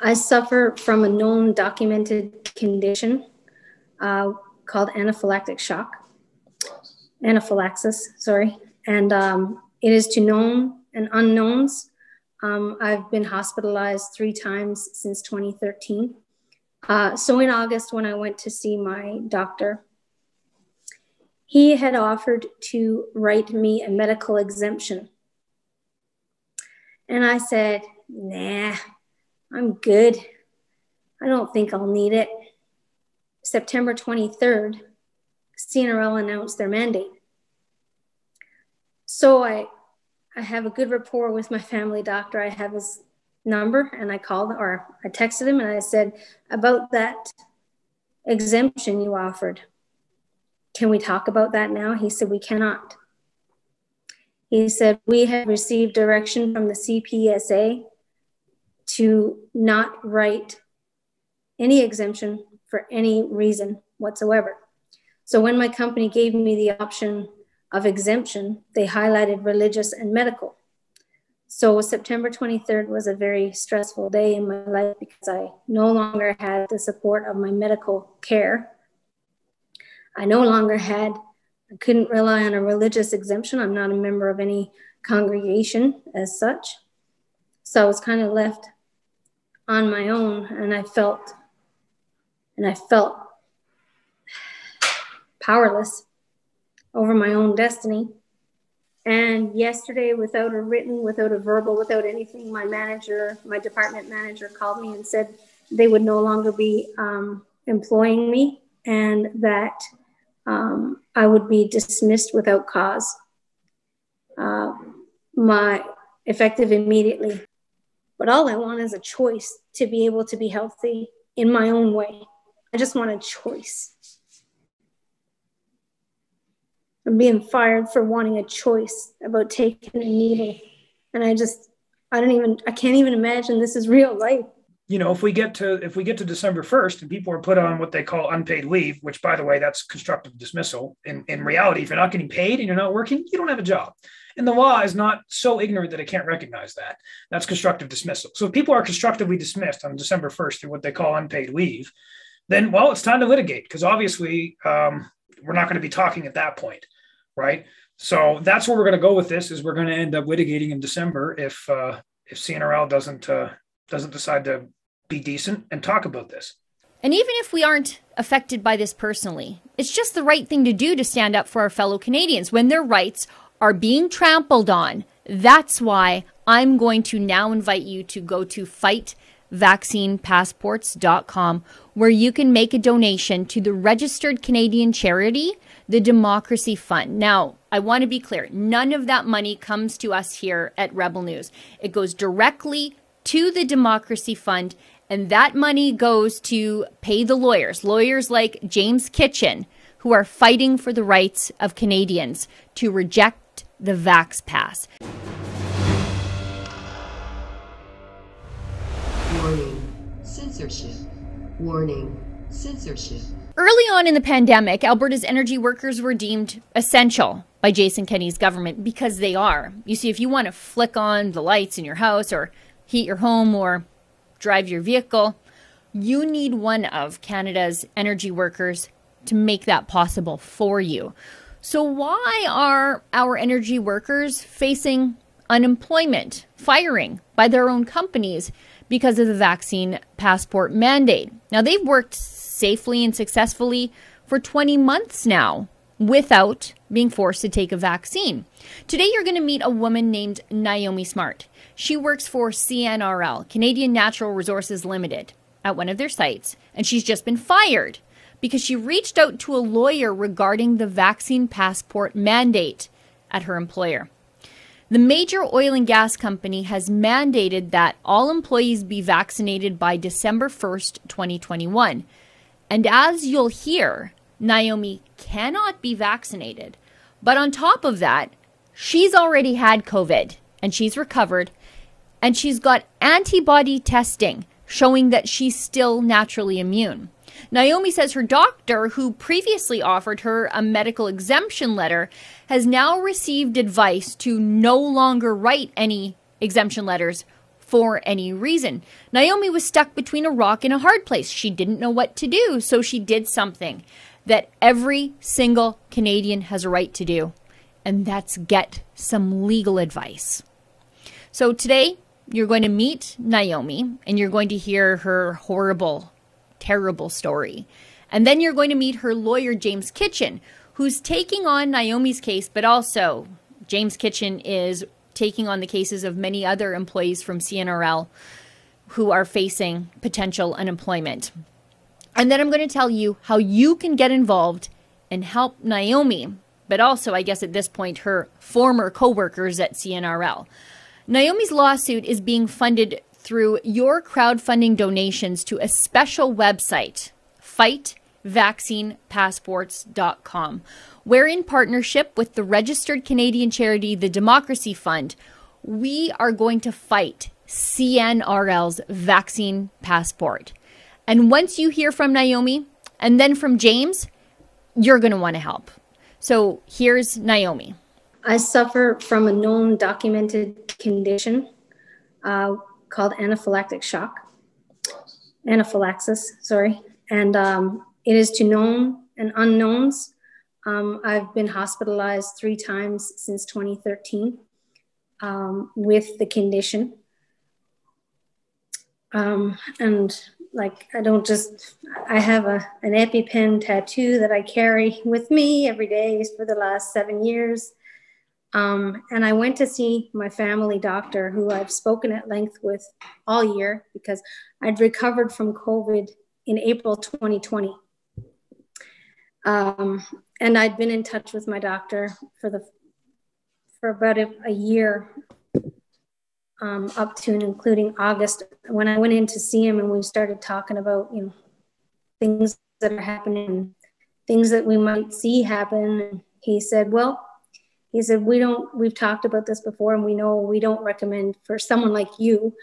I suffer from a known documented condition called anaphylaxis, sorry. And it is to known and unknowns. I've been hospitalized 3 times since 2013. So in August, when I went to see my doctor, he had offered to write me a medical exemption. And I said, nah, I'm good. I don't think I'll need it. September 23rd, CNRL announced their mandate. So I have a good rapport with my family doctor. I have his number, and I called, or I texted him, and I said, about that exemption you offered, can we talk about that now? He said, we cannot. He said, we have received direction from the CPSA to not write any exemption for any reason whatsoever. So when my company gave me the option of exemption, they highlighted religious and medical. So September 23rd was a very stressful day in my life because I no longer had the support of my medical care. I couldn't rely on a religious exemption. I'm not a member of any congregation as such. So I was kind of left on my own, and I felt powerless over my own destiny. And yesterday, without a verbal, without anything, my department manager called me and said they would no longer be employing me, and that I would be dismissed without cause. Effective immediately. But all I want is a choice to be able to be healthy in my own way. I just want a choice. I'm being fired for wanting a choice about taking a needle. And I can't even imagine this is real life. You know, if we get to December 1st and people are put on what they call unpaid leave, which, by the way, that's constructive dismissal. In reality, if you're not getting paid and you're not working, you don't have a job. And the law is not so ignorant that it can't recognize that. That's constructive dismissal. So if people are constructively dismissed on December 1st through what they call unpaid leave, then, well, it's time to litigate, because obviously we're not going to be talking at that point, right? So that's where we're going to go with this, is we're going to end up litigating in December if CNRL doesn't decide to be decent and talk about this. And even if we aren't affected by this personally, it's just the right thing to do to stand up for our fellow Canadians when their rights are being trampled on. That's why I'm going to now invite you to go to fightvaccinepassports.com, where you can make a donation to the registered Canadian charity, the Democracy Fund. Now, I want to be clear, none of that money comes to us here at Rebel News. It goes directly to the Democracy Fund, and that money goes to pay the lawyers like James Kitchen, who are fighting for the rights of Canadians to reject the Vax Pass. Warning, censorship. Warning, censorship. Early on in the pandemic, Alberta's energy workers were deemed essential by Jason Kenney's government, because they are. You see, if you want to flick on the lights in your house or heat your home or drive your vehicle, you need one of Canada's energy workers to make that possible for you. So why are our energy workers facing unemployment, firing by their own companies because of the vaccine passport mandate? Now, they've worked safely and successfully for 20 months now without being forced to take a vaccine. Today, you're going to meet a woman named Naomi Smart. She works for CNRL, Canadian Natural Resources Limited, at one of their sites, and she's just been fired because she reached out to a lawyer regarding the vaccine passport mandate at her employer. The major oil and gas company has mandated that all employees be vaccinated by December 1st, 2021. And as you'll hear, Naomi cannot be vaccinated. But on top of that, she's already had COVID and she's recovered, and she's got antibody testing showing that she's still naturally immune. Naomi says her doctor, who previously offered her a medical exemption letter, has now received advice to no longer write any exemption letters for any reason. Naomi was stuck between a rock and a hard place. She didn't know what to do, so she did something that every single Canadian has a right to do, and that's get some legal advice. So today, you're going to meet Naomi, and you're going to hear her horrible, terrible story. And then you're going to meet her lawyer, James Kitchen, who's taking on Naomi's case, but also James Kitchen is taking on the cases of many other employees from CNRL who are facing potential unemployment. And then I'm going to tell you how you can get involved and help Naomi, but also, I guess at this point, her former co-workers at CNRL. Naomi's lawsuit is being funded through your crowdfunding donations to a special website, fightvaccinepassports.com, where in partnership with the registered Canadian charity, the Democracy Fund, we are going to fight CNRL's vaccine passport. And once you hear from Naomi and then from James, you're going to want to help. So here's Naomi. I suffer from a known documented condition called anaphylaxis, sorry. And it is to known and unknowns. I've been hospitalized 3 times since 2013 with the condition. And like, I have an EpiPen tattoo that I carry with me every day for the last 7 years. And I went to see my family doctor, who I've spoken at length with all year, because I'd recovered from COVID in April 2020. And I'd been in touch with my doctor for about a year, up to and including August, when I went in to see him and we started talking about, things that are happening, things that we might see happen. And he said, we've talked about this before, and we know we don't recommend for someone like you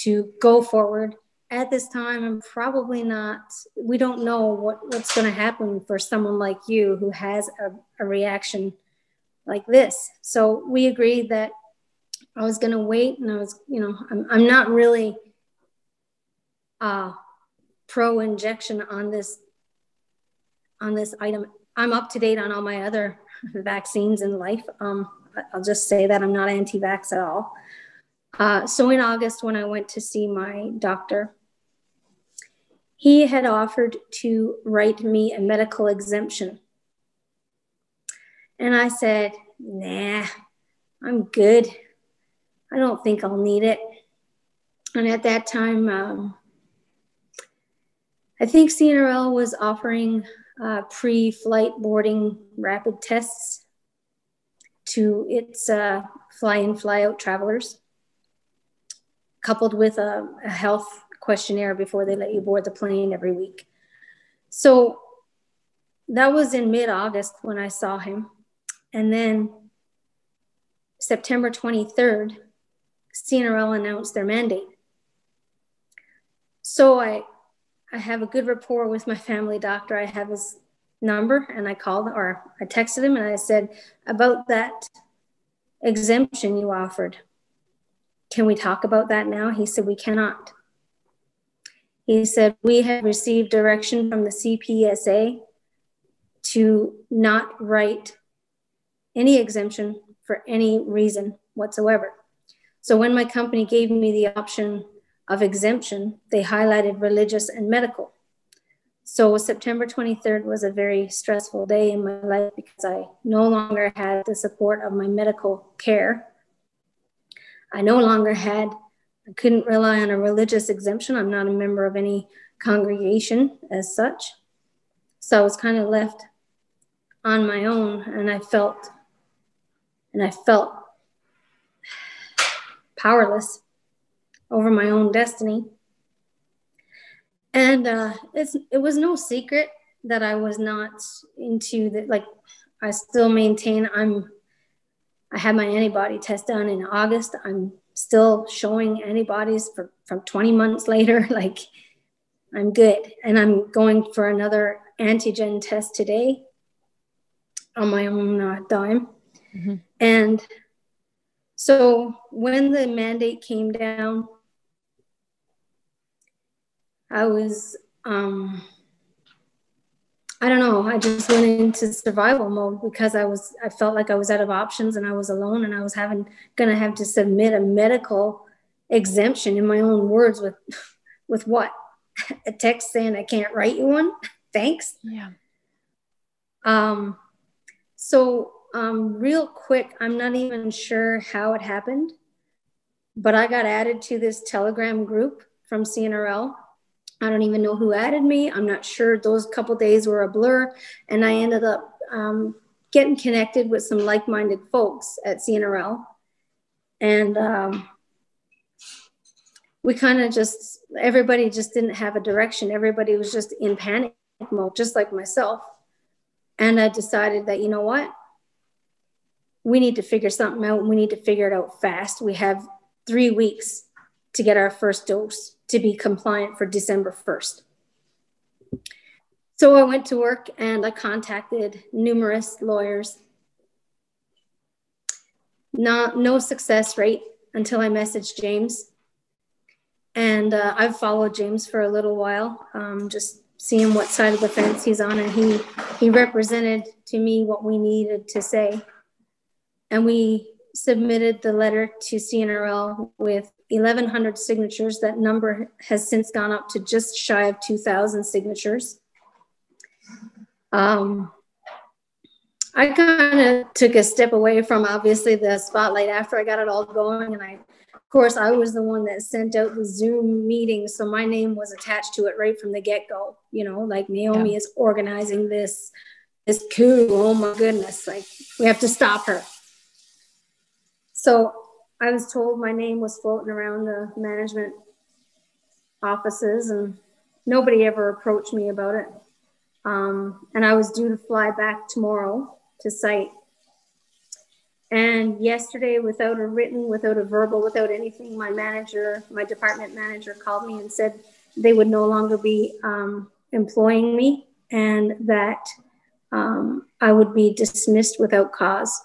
to go forward at this time, and probably not, we don't know what's going to happen for someone like you who has a reaction like this. So we agreed that I was going to wait, and I was, I'm not really pro injection on this item. I'm up to date on all my other vaccines in life. I'll just say that I'm not anti-vax at all. So in August, when I went to see my doctor, he had offered to write me a medical exemption. And I said, nah, I'm good. I don't think I'll need it. And at that time, I think CNRL was offering pre-flight boarding rapid tests to its fly-in, fly-out travelers, coupled with a health questionnaire before they let you board the plane every week. So that was in mid-August when I saw him. And then September 23rd, CNRL announced their mandate. So I have a good rapport with my family doctor. I have his number, and I texted him and I said, about that exemption you offered, can we talk about that now? He said, we cannot. He said, we have received direction from the CPSA to not write any exemption for any reason whatsoever. So when my company gave me the option of exemption, they highlighted religious and medical. So September 23rd was a very stressful day in my life because I no longer had the support of my medical care. I couldn't rely on a religious exemption. I'm not a member of any congregation as such. So I was kind of left on my own, and I felt powerless over my own destiny. And it was no secret that I was not into the, like, I still maintain I had my antibody test done in August. I'm still showing antibodies from 20 months later. Like, I'm good. And I'm going for another antigen test today on my own dime. Mm-hmm. And so when the mandate came down, I was, I don't know, I just went into survival mode because I felt like I was out of options and I was alone, and I was gonna have to submit a medical exemption in my own words with what? A text saying I can't write you one? Thanks. Yeah. So real quick, I'm not even sure how it happened, but I got added to this Telegram group from CNRL. I don't even know who added me. I'm not sure. Those couple days were a blur. And I ended up getting connected with some like-minded folks at CNRL. And we kind of everybody just didn't have a direction. Everybody was just in panic mode, just like myself. And I decided that, you know what? We need to figure something out. We need to figure it out fast. We have 3 weeks to get our first dose to be compliant for December 1st. So I went to work and I contacted numerous lawyers. No success rate until I messaged James. And I've followed James for a little while, just seeing what side of the fence he's on. And he represented to me what we needed to say. And we submitted the letter to CNRL with 1,100 signatures. That number has since gone up to just shy of 2,000 signatures. I kind of took a step away from obviously the spotlight after I got it all going. And of course, I was the one that sent out the Zoom meeting. So my name was attached to it right from the get-go, you know, like Naomi is organizing this coup. Oh my goodness. Like, we have to stop her. So I was told my name was floating around the management offices, and nobody ever approached me about it. And I was due to fly back tomorrow to site. And yesterday, without a written, without a verbal, without anything, my department manager called me and said they would no longer be employing me, and that I would be dismissed without cause.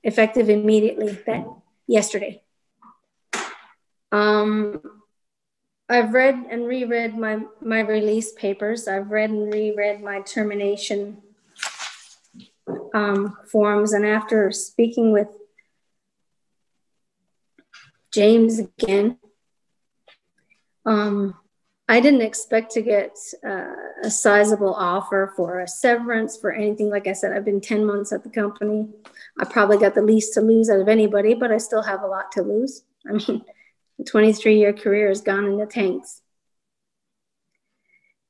Effective immediately yesterday. I've read and reread my release papers. I've read and reread my termination forms. And after speaking with James again, I didn't expect to get a sizable offer for a severance, for anything. Like I said, I've been 10 months at the company. I probably got the least to lose out of anybody, but I still have a lot to lose. I mean, a 23-year career has gone in the tanks.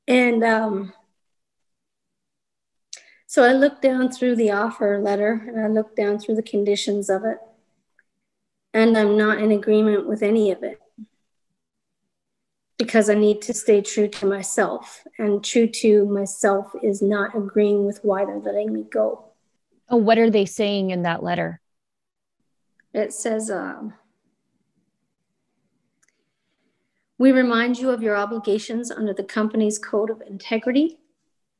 And so I looked down through the offer letter, and I looked down through the conditions of it, and I'm not in agreement with any of it, because I need to stay true to myself, and true to myself is not agreeing with why they're letting me go. Oh, what are they saying in that letter? It says, we remind you of your obligations under the company's code of integrity,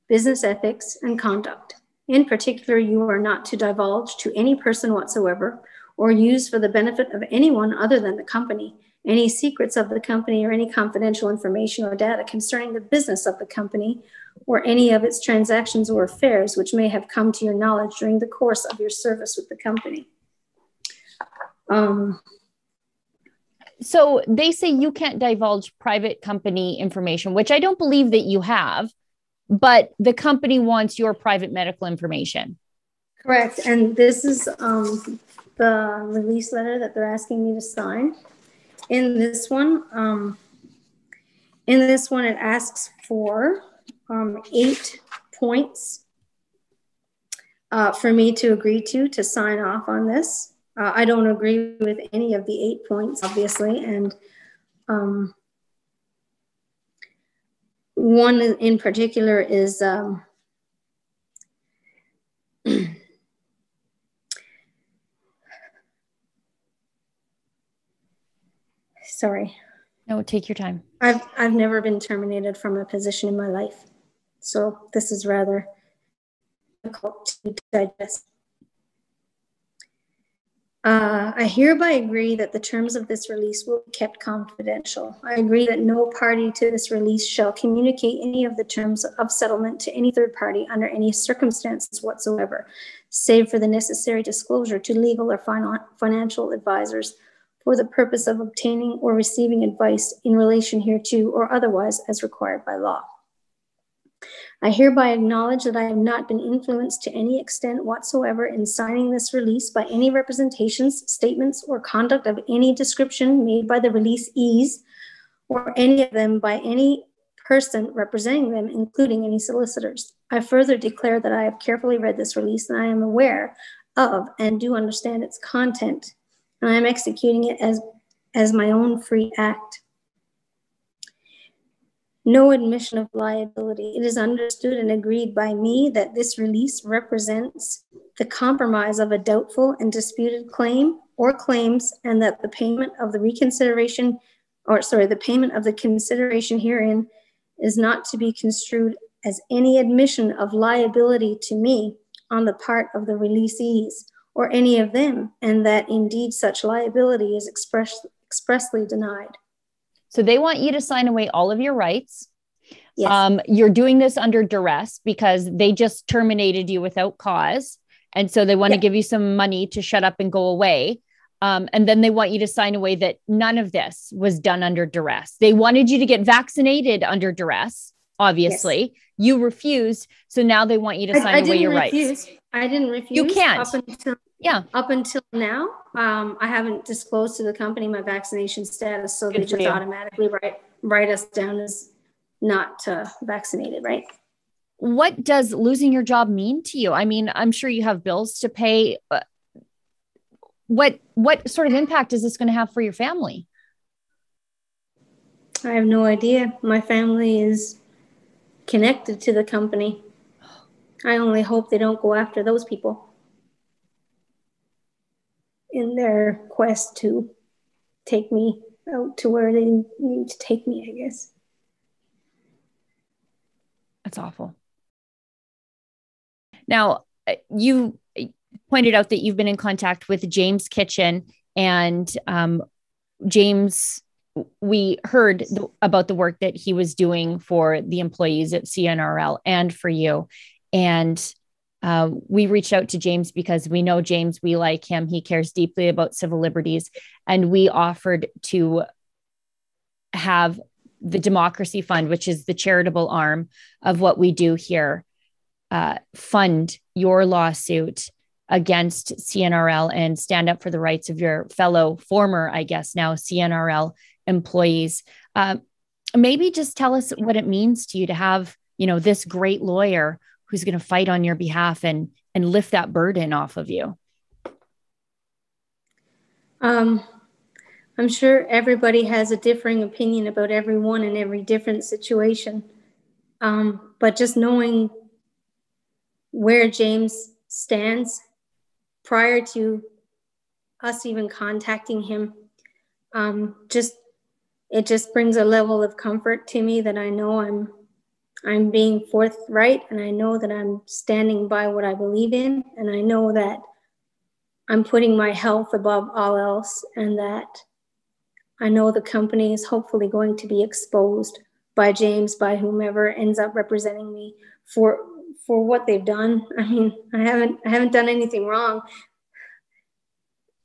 business ethics, and conduct. In particular, you are not to divulge to any person whatsoever, or use for the benefit of anyone other than the company, any secrets of the company or any confidential information or data concerning the business of the company or any of its transactions or affairs which may have come to your knowledge during the course of your service with the company. So they say you can't divulge private company information, which I don't believe that you have, but the company wants your private medical information. Correct. And this is the release letter that they're asking me to sign. In this one, it asks for 8 points for me to agree to sign off on this. I don't agree with any of the 8 points, obviously, and one in particular is sorry. No, take your time. I've never been terminated from a position in my life, so this is rather difficult to digest. I hereby agree that the terms of this release will be kept confidential. I agree that no party to this release shall communicate any of the terms of settlement to any third party under any circumstances whatsoever, save for the necessary disclosure to legal or financial advisors for the purpose of obtaining or receiving advice in relation hereto or otherwise as required by law. I hereby acknowledge that I have not been influenced to any extent whatsoever in signing this release by any representations, statements, or conduct of any description made by the releasees or any of them by any person representing them, including any solicitors. I further declare that I have carefully read this release and I am aware of and do understand its content, and I am executing it as my own free act. No admission of liability. It is understood and agreed by me that this release represents the compromise of a doubtful and disputed claim or claims, and that the payment of the consideration herein is not to be construed as any admission of liability to me on the part of the releasees or any of them, and that indeed such liability is expressly denied. So they want you to sign away all of your rights. Yes. You're doing this under duress because they just terminated you without cause. And so they want to give you some money to shut up and go away. And then they want you to sign away that none of this was done under duress. They wanted you to get vaccinated under duress, obviously. Yes. You refused. So now they want you to sign away your rights. I didn't refuse. You can't. Up until now, I haven't disclosed to the company my vaccination status, so they just automatically write us down as not vaccinated, right? What does losing your job mean to you? I mean, I'm sure you have bills to pay. What sort of impact is this going to have for your family? I have no idea. My family is connected to the company. I only hope they don't go after those people in their quest to take me out to where they need to take me, I guess. That's awful. Now, you pointed out that you've been in contact with James Kitchen, and James, we heard about the work that he was doing for the employees at CNRL and for you. And we reached out to James because we know James, we like him. He cares deeply about civil liberties. And we offered to have the Democracy Fund, which is the charitable arm of what we do here, fund your lawsuit against CNRL and stand up for the rights of your fellow former, I guess now CNRL employees. Maybe just tell us what it means to you to have, this great lawyer who's going to fight on your behalf and lift that burden off of you. I'm sure everybody has a differing opinion about everyone in every different situation. But just knowing where James stands prior to us even contacting him, it just brings a level of comfort to me that I know I'm being forthright, and I know that I'm standing by what I believe in, and I know that I'm putting my health above all else, and that I know the company is hopefully going to be exposed by James, by whomever ends up representing me for what they've done. I mean, I haven't done anything wrong.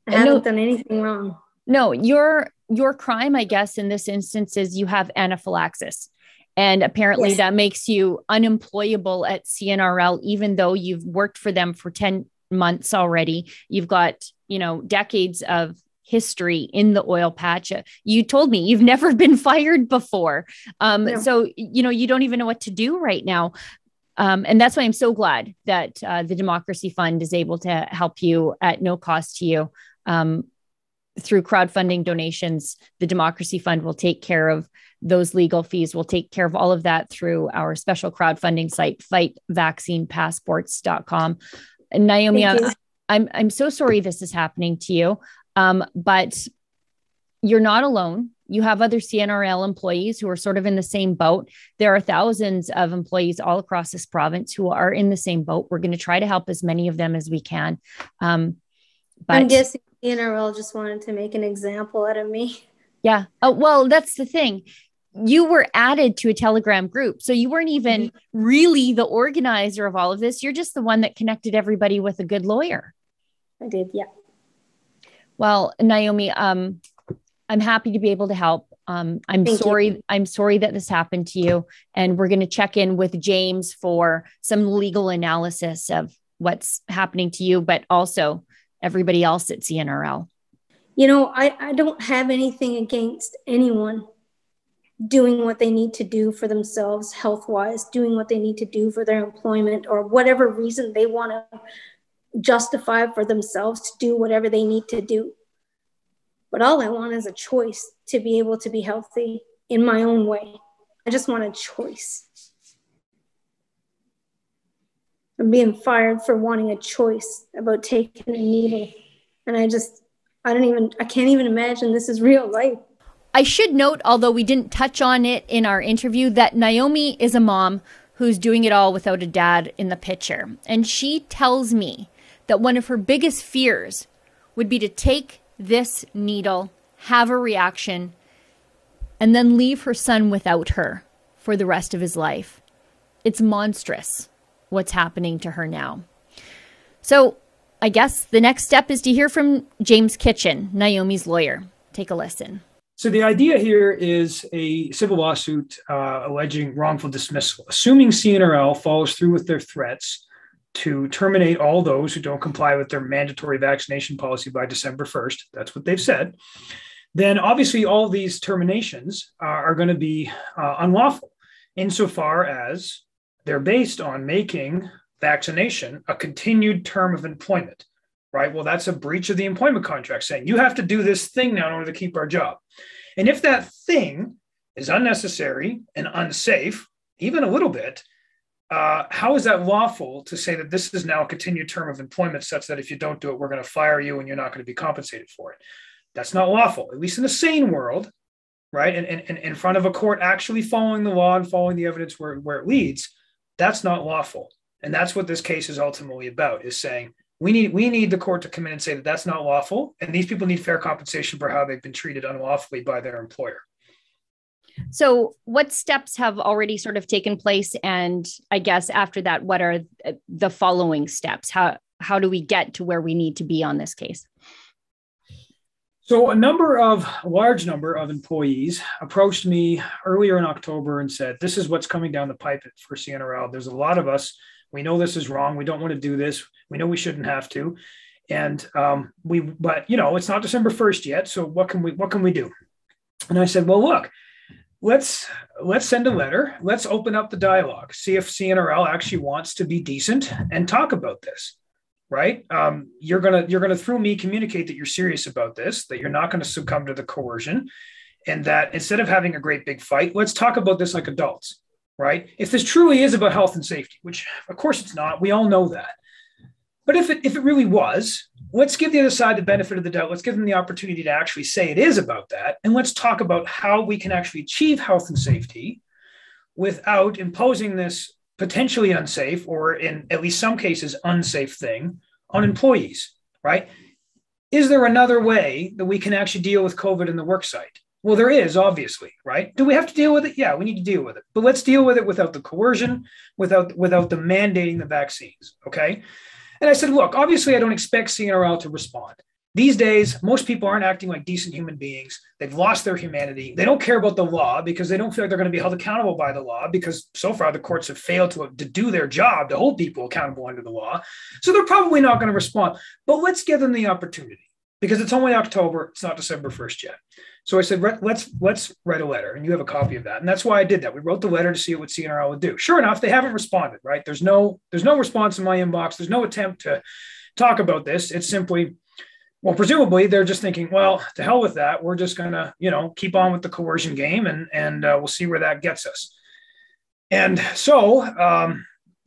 I haven't done anything wrong. No, your crime, I guess, in this instance is you have anaphylaxis. And apparently that makes you unemployable at CNRL, even though you've worked for them for 10 months already. You've got, decades of history in the oil patch. You told me you've never been fired before. No. So, you don't even know what to do right now. And that's why I'm so glad that the Democracy Fund is able to help you at no cost to you. Through crowdfunding donations, the Democracy Fund will take care of those legal fees. We'll take care of all of that through our special crowdfunding site, fightvaccinepassports.com. And Naomi, I'm so sorry this is happening to you, but you're not alone. You have other CNRL employees who are sort of in the same boat. There are thousands of employees all across this province who are in the same boat. We're going to try to help as many of them as we can. I'm guessing The NRL just wanted to make an example out of me. Yeah. Oh, well, that's the thing. You were added to a Telegram group. So you weren't even really the organizer of all of this. You're just the one that connected everybody with a good lawyer. I did. Yeah. Well, Naomi, I'm happy to be able to help. I'm sorry that this happened to you. And we're going to check in with James for some legal analysis of what's happening to you, but also everybody else at CNRL. You know, I don't have anything against anyone doing what they need to do for themselves health-wise, doing what they need to do for their employment, or whatever reason they want to justify for themselves to do whatever they need to do. But all I want is a choice to be able to be healthy in my own way. I just want a choice. I'm being fired for wanting a choice about taking a needle. And I can't even imagine this is real life. I should note, although we didn't touch on it in our interview, that Naomi is a mom who's doing it all without a dad in the picture. And she tells me that one of her biggest fears would be to take this needle, have a reaction, and then leave her son without her for the rest of his life. It's monstrous what's happening to her now. So I guess the next step is to hear from James Kitchen, Naomi's lawyer. Take a listen. So the idea here is a civil lawsuit alleging wrongful dismissal, assuming CNRL follows through with their threats to terminate all those who don't comply with their mandatory vaccination policy by December 1st. That's what they've said. Then obviously all these terminations are going to be unlawful insofar as they're based on making vaccination a continued term of employment, right? Well, that's a breach of the employment contract saying you have to do this thing now in order to keep our job. And if that thing is unnecessary and unsafe, even a little bit, how is that lawful to say that this is now a continued term of employment such that if you don't do it, we're going to fire you and you're not going to be compensated for it? That's not lawful, at least in a sane world, right? And in front of a court actually following the law and following the evidence where it leads, that's not lawful. And that's what this case is ultimately about, is saying we need the court to come in and say that that's not lawful. And these people need fair compensation for how they've been treated unlawfully by their employer. So what steps have already sort of taken place? And I guess after that, what are the following steps? How do we get to where we need to be on this case? So a large number of employees approached me earlier in October and said, this is what's coming down the pipe for CNRL. There's a lot of us. We know this is wrong. We don't want to do this. We know we shouldn't have to. And but it's not December 1st yet. So what can we do? And I said, well, look, let's send a letter. Let's open up the dialogue. See if CNRL actually wants to be decent and talk about this. Right? You're gonna through me communicate that you're serious about this, that you're not going to succumb to the coercion, and that instead of having a great big fight, let's talk about this like adults. Right? If this truly is about health and safety, which of course it's not, we all know that. But if it really was, let's give the other side the benefit of the doubt. Let's give them the opportunity to actually say it is about that, and let's talk about how we can actually achieve health and safety without imposing this potentially unsafe, or in at least some cases, unsafe thing on employees, right? Is there another way that we can actually deal with COVID in the work site? Well, there is, obviously, right? Do we have to deal with it? Yeah, we need to deal with it. But let's deal with it without the coercion, without the mandating the vaccines, okay? And I said, look, obviously, I don't expect CNRL to respond. These days, most people aren't acting like decent human beings. They've lost their humanity. They don't care about the law because they don't feel like they're going to be held accountable by the law, because so far the courts have failed to do their job to hold people accountable under the law. So they're probably not going to respond. But let's give them the opportunity, because it's only October. It's not December 1st yet. So I said, let's write a letter, and you have a copy of that. And that's why I did that. We wrote the letter to see what CNRL would do. Sure enough, they haven't responded, right? There's no response in my inbox. There's no attempt to talk about this. It's simply, well, presumably they're just thinking, well, to hell with that. We're just going to, keep on with the coercion game, and we'll see where that gets us. And so,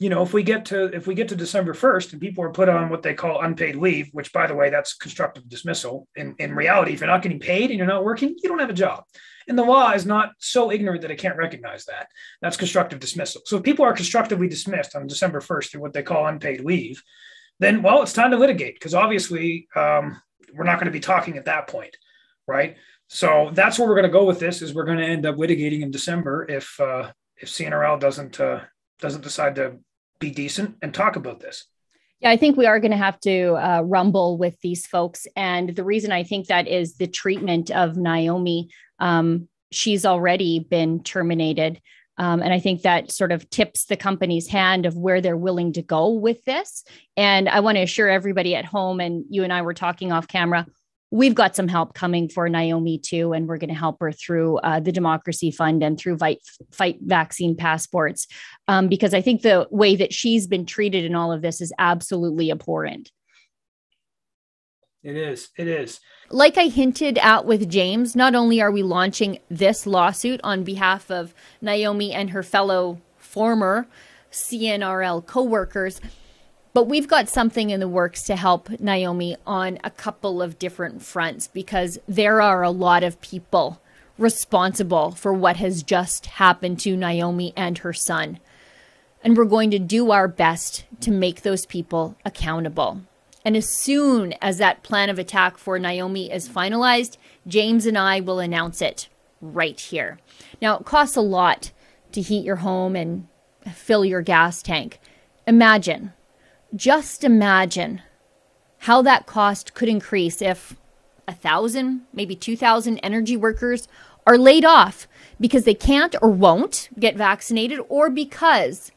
if we get to December 1st and people are put on what they call unpaid leave, which, by the way, that's constructive dismissal. In reality, if you're not getting paid and you're not working, you don't have a job. And the law is not so ignorant that it can't recognize that. That's constructive dismissal. So if people are constructively dismissed on December 1st through what they call unpaid leave, then, well, it's time to litigate, because obviously we're not going to be talking at that point, right? So that's where we're going to go with this. Is we're going to end up litigating in December if CNRL doesn't decide to be decent and talk about this. Yeah, I think we are going to have to rumble with these folks. And the reason I think that is the treatment of Naomi. She's already been terminated. And I think that sort of tips the company's hand of where they're willing to go with this. And I want to assure everybody at home, and you and I were talking off camera, we've got some help coming for Naomi too. And we're going to help her through the Democracy Fund and through Fight Vaccine Passports, because I think the way that she's been treated in all of this is absolutely abhorrent. It is. It is. Like I hinted at with James, not only are we launching this lawsuit on behalf of Naomi and her fellow former CNRL coworkers, but we've got something in the works to help Naomi on a couple of different fronts, because there are a lot of people responsible for what has just happened to Naomi and her son. And we're going to do our best to make those people accountable. And as soon as that plan of attack for Naomi is finalized, James and I will announce it right here. Now, it costs a lot to heat your home and fill your gas tank. Just imagine how that cost could increase if 1,000, maybe 2,000 energy workers are laid off because they can't or won't get vaccinated, or because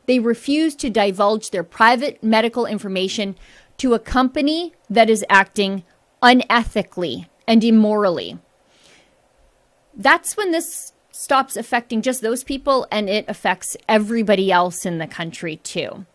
they refuse to divulge their private medical information to a company that is acting unethically and immorally. That's when this stops affecting just those people, and it affects everybody else in the country too.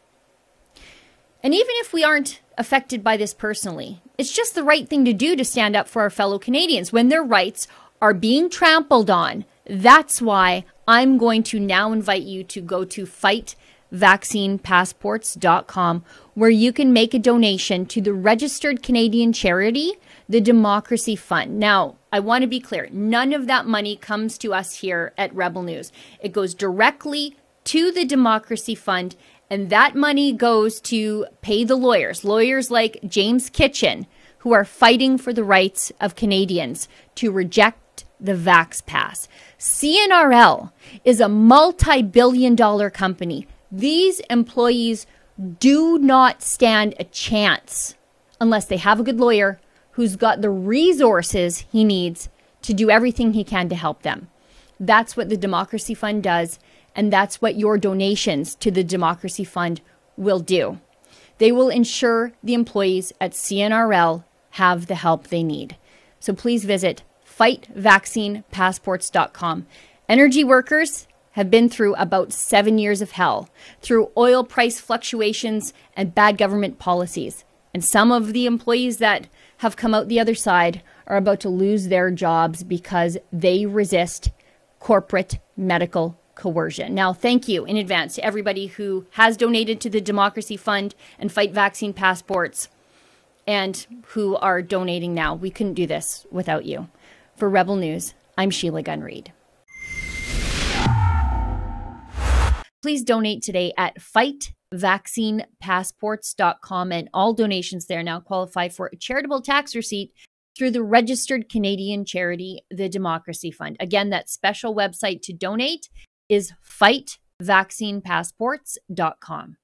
And even if we aren't affected by this personally, it's just the right thing to do to stand up for our fellow Canadians when their rights are being trampled on. That's why I'm going to now invite you to go to fightvaccinepassports.com, where you can make a donation to the registered Canadian charity, the Democracy Fund. Now, I want to be clear. None of that money comes to us here at Rebel News. It goes directly to the Democracy Fund, and that money goes to pay the lawyers like James Kitchen, who are fighting for the rights of Canadians to reject the Vax Pass. CNRL is a multi-billion-dollar company. These employees do not stand a chance unless they have a good lawyer who's got the resources he needs to do everything he can to help them. That's what the Democracy Fund does, and that's what your donations to the Democracy Fund will do. They will ensure the employees at CNRL have the help they need. So please visit fightvaccinepassports.com. Energy workers have been through about 7 years of hell, through oil price fluctuations and bad government policies. And some of the employees that have come out the other side are about to lose their jobs because they resist corporate medical coercion. Now, thank you in advance to everybody who has donated to the Democracy Fund and Fight Vaccine Passports, and who are donating now. We couldn't do this without you. For Rebel News, I'm Sheila Gunn Reid. Please donate today at fightvaccinepassports.com, and all donations there now qualify for a charitable tax receipt through the registered Canadian charity, the Democracy Fund. Again, that special website to donate is fightvaccinepassports.com.